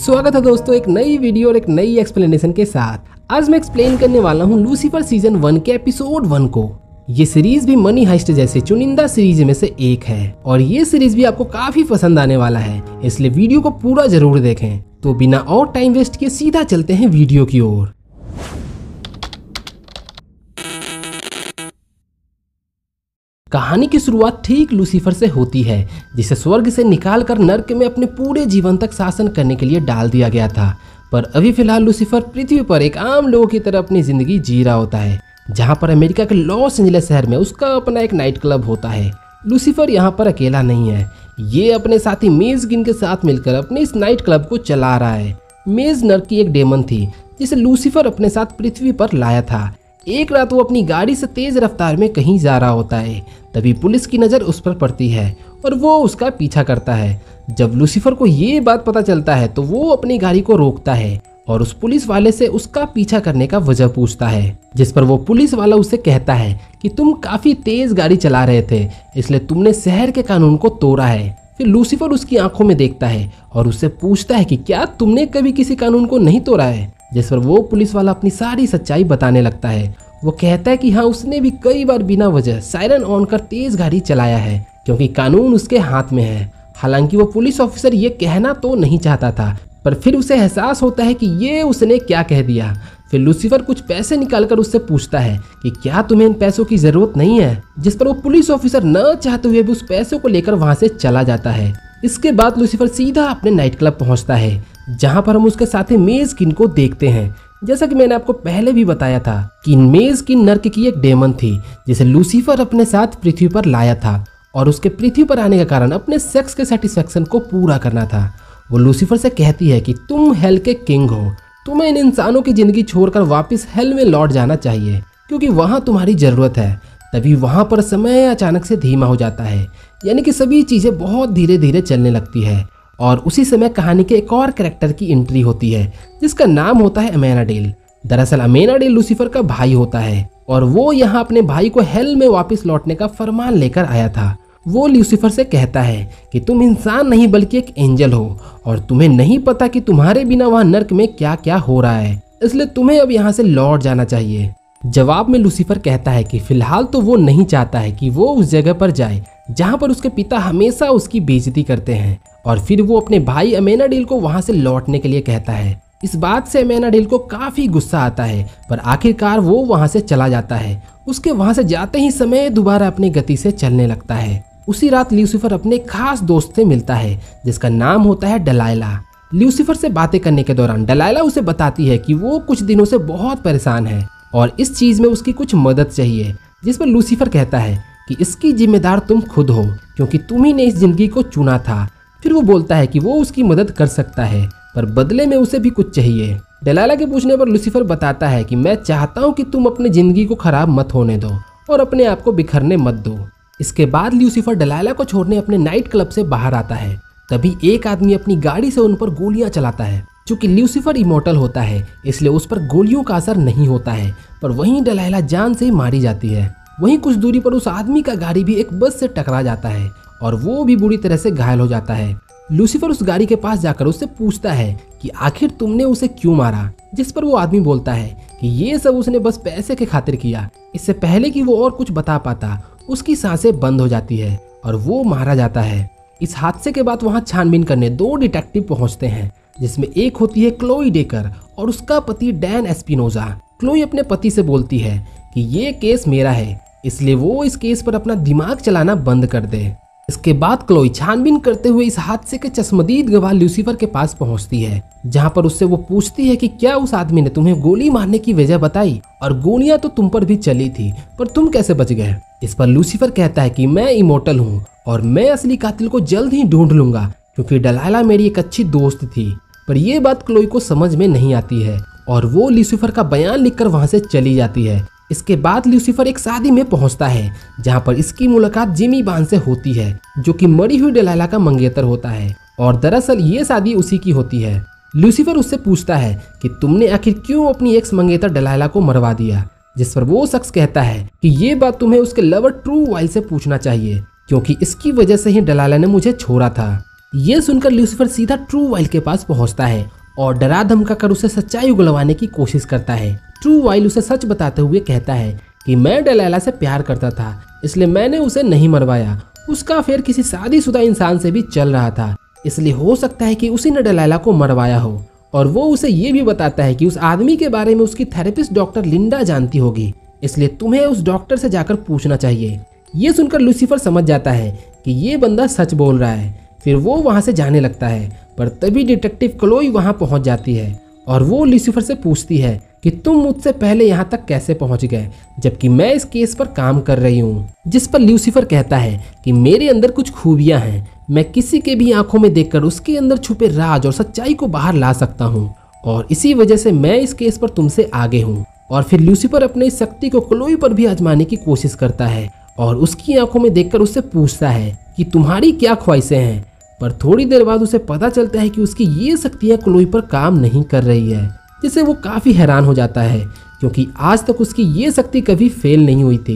स्वागत है दोस्तों एक नई वीडियो और एक नई एक्सप्लेनेशन के साथ। आज मैं एक्सप्लेन करने वाला हूँ लूसीफर सीजन 1 के एपिसोड 1 को। ये सीरीज भी मनी हाइस्ट जैसे चुनिंदा सीरीज में से एक है और ये सीरीज भी आपको काफी पसंद आने वाला है, इसलिए वीडियो को पूरा जरूर देखें। तो बिना और टाइम वेस्ट किए सीधा चलते हैं वीडियो की ओर। कहानी की शुरुआत ठीक लूसीफर से होती है, जिसे स्वर्ग से निकालकर नर्क में अपने पूरे जीवन तक शासन करने के लिए डाल दिया गया था। पर अभी फिलहाल लूसीफर पृथ्वी पर एक आम लोगों की तरह अपनी जिंदगी जी रहा होता है, जहां पर अमेरिका के लॉस एंजलिस शहर में उसका अपना एक नाइट क्लब होता है। लूसीफर यहाँ पर अकेला नहीं है, ये अपने साथी मेज गिन के साथ मिलकर अपने इस नाइट क्लब को चला रहा है। मेज नर्क की एक डेमन थी जिसे लूसीफर अपने साथ पृथ्वी पर लाया था। एक रात वो अपनी गाड़ी से तेज रफ्तार में कहीं जा रहा होता है, तभी पुलिस की नज़र उस पर पड़ती है और वो उसका पीछा करता है। जब लूसीफर को ये बात पता चलता है तो वो अपनी गाड़ी को रोकता है और उस पुलिस वाले से उसका पीछा करने का वजह पूछता है, जिस पर वो पुलिस वाला उसे कहता है कि तुम काफ़ी तेज गाड़ी चला रहे थे, इसलिए तुमने शहर के कानून को तोड़ा है। फिर लूसीफर उसकी आंखों में देखता है और उससे पूछता है कि क्या तुमने कभी किसी कानून को नहीं तोड़ा है, जिस पर वो पुलिस वाला अपनी सारी सच्चाई बताने लगता है। वो कहता है कि हाँ, उसने भी कई बार बिना वजह सायरन ऑन कर तेज गाड़ी चलाया है, क्योंकि कानून उसके हाथ में है। हालांकि वो पुलिस ऑफिसर ये कहना तो नहीं चाहता था, पर फिर उसे एहसास होता है कि ये उसने क्या कह दिया। फिर लूसीफर कुछ पैसे निकालकर उससे पूछता है कि क्या तुम्हें इन पैसों की जरूरत नहीं है, जिस पर वो पुलिस ऑफिसर न चाहते हुए भी उस पैसों को लेकर वहां से चला जाता है। इसके बाद लूसीफर सीधा अपने नाइट क्लब पहुंचता है, जहां पर हम उसके साथी मेज किन को देखते हैं। जैसा कि मैंने आपको पहले भी बताया था कि मेज किन नर्क की एक डेमन थी जिसे लूसीफर अपने साथ पृथ्वी पर लाया था और उसके पृथ्वी पर आने का कारण अपने सेक्स के सेटिस्फेक्शन को पूरा करना था। वो लूसीफर से कहती है कि तुम हेल के किंग हो, तुम्हें इन इंसानों की जिंदगी छोड़कर वापस हेल में लौट जाना चाहिए, क्योंकि वहां तुम्हारी जरूरत है। तभी वहां पर समय अचानक से धीमा हो जाता है, यानी कि सभी चीजें बहुत धीरे धीरे चलने लगती है। और उसी समय कहानी के एक और कैरेक्टर की एंट्री होती है, जिसका नाम होता है अमेनाडेल। दरअसल अमेनाडेल लूसीफर का भाई होता है और वो यहाँ अपने भाई को हेल में वापस लौटने का फरमान लेकर आया था। वो लूसीफर से कहता है कि तुम इंसान नहीं बल्कि एक एंजल हो और तुम्हें नहीं पता कि तुम्हारे बिना वहाँ नर्क में क्या क्या हो रहा है, इसलिए तुम्हें अब यहाँ से लौट जाना चाहिए। जवाब में लूसीफर कहता है कि फिलहाल तो वो नहीं चाहता है कि वो उस जगह पर जाए जहाँ पर उसके पिता हमेशा उसकी बेइज्जती करते हैं, और फिर वो अपने भाई अमेनाडेल को वहां से लौटने के लिए कहता है। इस बात से अमेनाडेल को काफी गुस्सा आता है, पर आखिरकार वो वहां से चला जाता है। उसके वहां से जाते ही समय दोबारा अपनी गति से चलने लगता है। उसी रात लूसीफर अपने खास दोस्त से मिलता है, जिसका नाम होता है डलाइला। लूसीफर से बातें करने के दौरान डलाइला उसे बताती है कि वो कुछ दिनों से बहुत परेशान है और इस चीज में उसकी कुछ मदद चाहिए, जिस पर लूसीफर कहता है कि इसकी जिम्मेदार तुम खुद हो, क्योंकि तुम ही ने इस जिंदगी को चुना था। फिर वो बोलता है कि वो उसकी मदद कर सकता है, पर बदले में उसे भी कुछ चाहिए। डलाइला के पूछने पर लूसीफर बताता है कि मैं चाहता हूँ कि तुम अपनी जिंदगी को खराब मत होने दो और अपने आप को बिखरने मत दो। इसके बाद लूसीफर डलाइला को छोड़ने अपने नाइट क्लब से बाहर आता है। तभी एक आदमी अपनी गाड़ी से उन पर गोलियां चलाता है। चूंकि लूसीफर इमोर्टल होता है, इसलिए उस पर गोलियों का असर नहीं होता है, पर वहीं डलाइला जान से मारी जाती है। वहीं कुछ दूरी पर उस आदमी का गाड़ी भी एक बस से टकरा जाता है और वो भी बुरी तरह से घायल हो जाता है। लूसीफर उस गाड़ी के पास जाकर उससे पूछता है कि आखिर तुमने उसे क्यों मारा, जिस पर वो आदमी बोलता है कि ये सब उसने बस पैसे के खातिर किया। इससे पहले कि वो और कुछ बता पाता, उसकी सांसें बंद हो जाती है और वो मारा जाता है। इस हादसे के बाद वहाँ छानबीन करने 2 डिटेक्टिव पहुँचते हैं, जिसमें एक होती है क्लोई डेकर और उसका पति डैन एस्पिनोजा। क्लोई अपने पति से बोलती है कि ये केस मेरा है, इसलिए वो इस केस पर अपना दिमाग चलाना बंद कर दे। इसके बाद क्लोई छानबीन करते हुए इस हादसे के चश्मदीद गवाह लूसीफर के पास पहुंचती है, जहां पर उससे वो पूछती है कि क्या उस आदमी ने तुम्हें गोली मारने की वजह बताई, और गोलियां तो तुम पर भी चली थी, पर तुम कैसे बच गए। इस पर लूसीफर कहता है कि मैं इमोर्टल हूँ और मैं असली कातिल को जल्द ही ढूंढ लूंगा, क्योंकि डलाइला मेरी एक अच्छी दोस्त थी। पर यह बात क्लोई को समझ में नहीं आती है और वो लूसीफर का बयान लिखकर वहां से चली जाती है। इसके बाद लूसीफर एक शादी में पहुंचता है, जहां पर इसकी मुलाकात जिमी बान से होती है, जो कि मरी हुई डलाइला का मंगेतर होता है, और दरअसल ये शादी उसी की होती है। लूसीफर उससे पूछता है कि तुमने आखिर क्यों अपनी एक्स मंगेतर डलाइला को मरवा दिया, जिस पर वो शख्स कहता है कि ये बात तुम्हें उसके लवर ट्रू वाइल से पूछना चाहिए, क्योंकि इसकी वजह से ही डलाइला ने मुझे छोड़ा था। ये सुनकर लूसीफर सीधा ट्रू वाइल्ड के पास पहुंचता है और डरा धमका कर उसे सच्चाई उगलवाने की कोशिश करता है। ट्रू वाइल्ड उसे सच बताते हुए कहता है कि मैं डेलाइला से प्यार करता था, इसलिए मैंने उसे नहीं मरवाया। उसका अफेयर किसी शादीशुदा इंसान से भी चल रहा था, इसलिए हो सकता है कि उसी ने डेलाइला को मरवाया हो। और वो उसे ये भी बताता है कि उस आदमी के बारे में उसकी थेरेपिस्ट डॉक्टर लिंडा जानती होगी, इसलिए तुम्हें उस डॉक्टर से जाकर पूछना चाहिए। ये सुनकर लूसीफर समझ जाता है कि ये बंदा सच बोल रहा है। फिर वो वहाँ से जाने लगता है, पर तभी डिटेक्टिव क्लोई वहाँ पहुँच जाती है और वो लूसीफर से पूछती है कि तुम मुझसे पहले यहाँ तक कैसे पहुँच गए, जबकि मैं इस केस पर काम कर रही हूँ। जिस पर लूसीफर कहता है कि मेरे अंदर कुछ खूबियाँ हैं, मैं किसी के भी आंखों में देखकर उसके अंदर छुपे राज और सच्चाई को बाहर ला सकता हूँ, और इसी वजह से मैं इस केस पर तुमसे आगे हूँ। और फिर लूसीफर अपनी इस शक्ति को क्लोई पर भी आजमाने की कोशिश करता है और उसकी आंखों में देखकर उससे पूछता है कि तुम्हारी क्या ख्वाहिशें हैं। पर थोड़ी देर बाद उसे पता चलता है कि उसकी ये शक्तियाँ क्लोई पर काम नहीं कर रही है, जिससे वो काफ़ी हैरान हो जाता है, क्योंकि आज तक उसकी ये शक्ति कभी फेल नहीं हुई थी।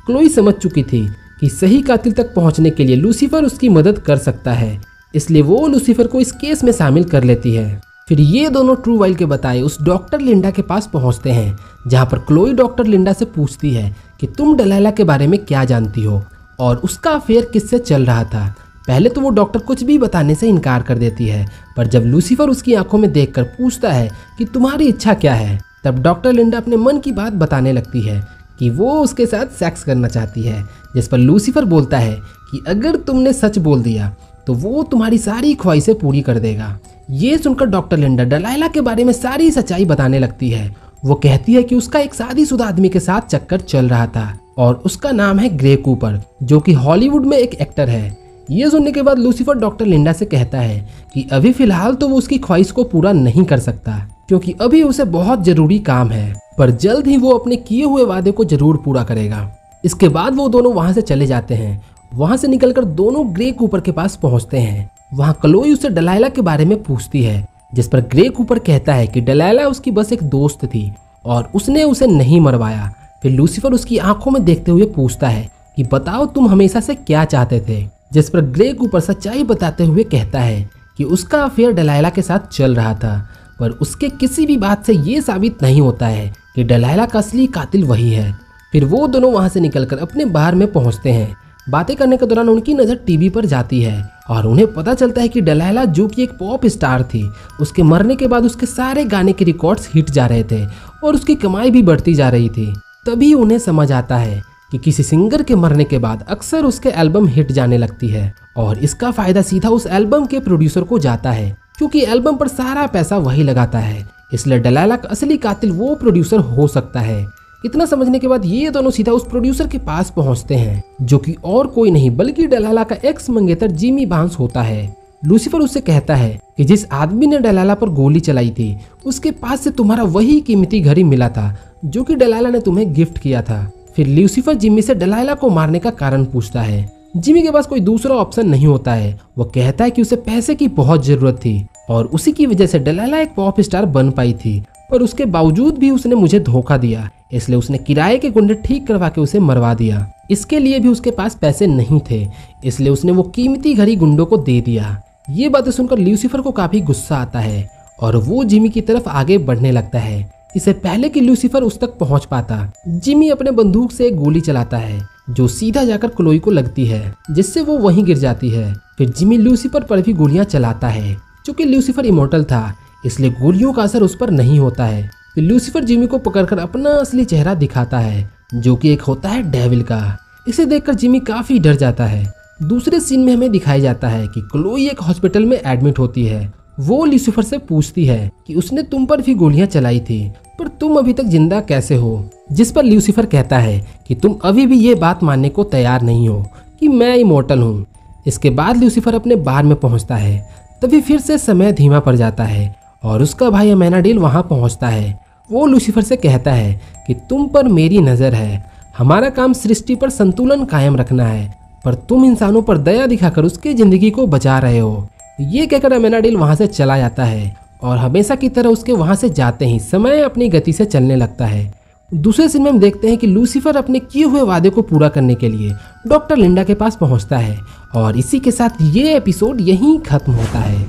क्लोई समझ चुकी थी कि सही कातिल तक पहुंचने के लिए लूसीफर उसकी मदद कर सकता है, इसलिए वो लूसीफर को इस केस में शामिल कर लेती है। फिर ये दोनों ट्रू वाइल्ड के बताए उस डॉक्टर लिंडा के पास पहुंचते हैं, जहां पर क्लोई डॉक्टर लिंडा से पूछती है कि तुम डेलाइला के बारे में क्या जानती हो और उसका अफेयर किससे चल रहा था। पहले तो वो डॉक्टर कुछ भी बताने से इनकार कर देती है, पर जब लूसीफर उसकी आंखों में देखकर पूछता है कि तुम्हारी इच्छा क्या है, तब डॉक्टर लिंडा अपने मन की बात बताने लगती है कि वो उसके साथ सेक्स करना चाहती है। जिस पर लूसीफर बोलता है कि अगर तुमने सच बोल दिया तो वो तुम्हारी सारी ख्वाहिशें पूरी कर देगा। ये सुनकर डॉक्टर लिंडा डेलाइला के बारे में सारी सच्चाई बताने लगती है। वो कहती है कि उसका एक शादीशुदा आदमी के साथ चक्कर चल रहा था और उसका नाम है ग्रे कूपर, जो कि हॉलीवुड में एक एक्टर है। ये सुनने के बाद लूसीफर डॉक्टर लिंडा से कहता है कि अभी फिलहाल तो वो उसकी ख्वाहिश को पूरा नहीं कर सकता, क्योंकि अभी उसे बहुत जरूरी काम है, पर जल्द ही वो अपने किए हुए वादे को जरूर पूरा करेगा। इसके बाद वो दोनों वहां से चले जाते हैं। वहां से निकलकर दोनों ग्रे कूपर के पास पहुंचते हैं। वहां क्लोई उससे डेलाइला के बारे में पूछती है, जिस पर ग्रे कूपर कहता है कि डेलाइला उसकी बस एक दोस्त थी और उसने उसे नहीं मरवाया। फिर लूसीफर उसकी आंखों में देखते हुए पूछता है कि बताओ तुम हमेशा से क्या चाहते थे, जिस पर ग्रे कूपर सच्चाई बताते हुए कहता है कि उसका अफेयर डेलाइला के साथ चल रहा था, पर उसके किसी भी बात से ये साबित नहीं होता है कि डेलाइला का असली कातिल वही है। फिर वो दोनों वहां से निकलकर अपने बार में पहुंचते हैं। बातें करने के दौरान उनकी नज़र टीवी पर जाती है और उन्हें पता चलता है कि डेलाइला, जो कि एक पॉप स्टार थी, उसके मरने के बाद उसके सारे गाने के रिकॉर्ड्स हिट जा रहे थे और उसकी कमाई भी बढ़ती जा रही थी। तभी उन्हें समझ आता है कि किसी सिंगर के मरने के बाद अक्सर उसके एल्बम हिट जाने लगती है और इसका फायदा सीधा उस एल्बम के प्रोड्यूसर को जाता है, क्योंकि एल्बम पर सारा पैसा वही लगाता है। इसलिए डेलाइला का असली कातिल वो प्रोड्यूसर हो सकता है। इतना समझने के बाद ये दोनों सीधा उस प्रोड्यूसर के पास पहुंचते हैं, जो कि और कोई नहीं बल्कि डेलाइला का एक्स मंगेतर जिमी बांस होता है। लूसीफर उससे कहता है कि जिस आदमी ने डेलाइला पर गोली चलाई थी, उसके पास से तुम्हारा वही कीमती घड़ी मिला था जो कि डेलाइला ने तुम्हें गिफ्ट किया था। फिर लूसीफर जिमी से डेलाइला को मारने का कारण पूछता है। जिमी के पास कोई दूसरा ऑप्शन नहीं होता है। वो कहता है कि उसे पैसे की बहुत जरूरत थी और उसी की वजह से डेलाइला एक पॉप स्टार बन पाई थी, पर उसके बावजूद भी उसने मुझे धोखा दिया, इसलिए उसने किराए के गुंडे ठीक करवा के उसे मरवा दिया। इसके लिए भी उसके पास पैसे नहीं थे, इसलिए उसने वो कीमती घड़ी गुंडों को दे दिया। ये बातें सुनकर लूसीफर को काफी गुस्सा आता है और वो जिमी की तरफ आगे बढ़ने लगता है। इससे पहले कि लूसीफर उस तक पहुंच पाता, जिमी अपने बंदूक से एक गोली चलाता है जो सीधा जाकर क्लोई को लगती है, जिससे वो वहीं गिर जाती है। फिर जिमी लूसीफर पर भी गोलियां चलाता है। चूंकि लूसीफर इमोर्टल था, इसलिए गोलियों का असर उस पर नहीं होता है। फिर लूसीफर जिमी को पकड़कर अपना असली चेहरा दिखाता है, जो कि एक होता है डेविल का। इसे देखकर जिमी काफी डर जाता है। दूसरे सीन में हमें दिखाया जाता है कि क्लोई एक हॉस्पिटल में एडमिट होती है। वो लूसीफर से पूछती है कि उसने तुम पर भी गोलियां चलाई थी, पर तुम अभी तक जिंदा कैसे हो। जिस पर लूसीफर कहता है कि तुम अभी भी ये बात मानने को तैयार नहीं हो कि मैं इमोर्टल हूँ। इसके बाद लूसीफर अपने बार में पहुंचता है। तभी फिर से समय धीमा पड़ जाता है और उसका भाई अमेनाडिल वहां पहुंचता है। वो लूसीफर से कहता है कि तुम पर मेरी नज़र है, हमारा काम सृष्टि पर संतुलन कायम रखना है, पर तुम इंसानों पर दया दिखाकर उसकी जिंदगी को बचा रहे हो। ये कहकर अमेनाडिल वहां से चला जाता है और हमेशा की तरह उसके वहां से जाते ही समय अपनी गति से चलने लगता है। दूसरे सीन में हम देखते हैं कि लूसीफर अपने किए हुए वादे को पूरा करने के लिए डॉक्टर लिंडा के पास पहुंचता है और इसी के साथ ये एपिसोड यहीं खत्म होता है।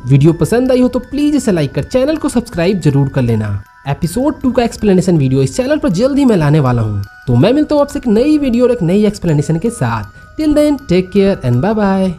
वीडियो पसंद आई हो तो प्लीज इसे लाइक कर चैनल को सब्सक्राइब जरूर कर लेना। एपिसोड 2 का एक्सप्लेनेशन वीडियो इस चैनल पर जल्द ही मैं लाने वाला हूँ, तो मैं मिलता हूँ आपसे एक नई वीडियो और एक नई एक्सप्लेनेशन के साथ। Till then take care and bye bye.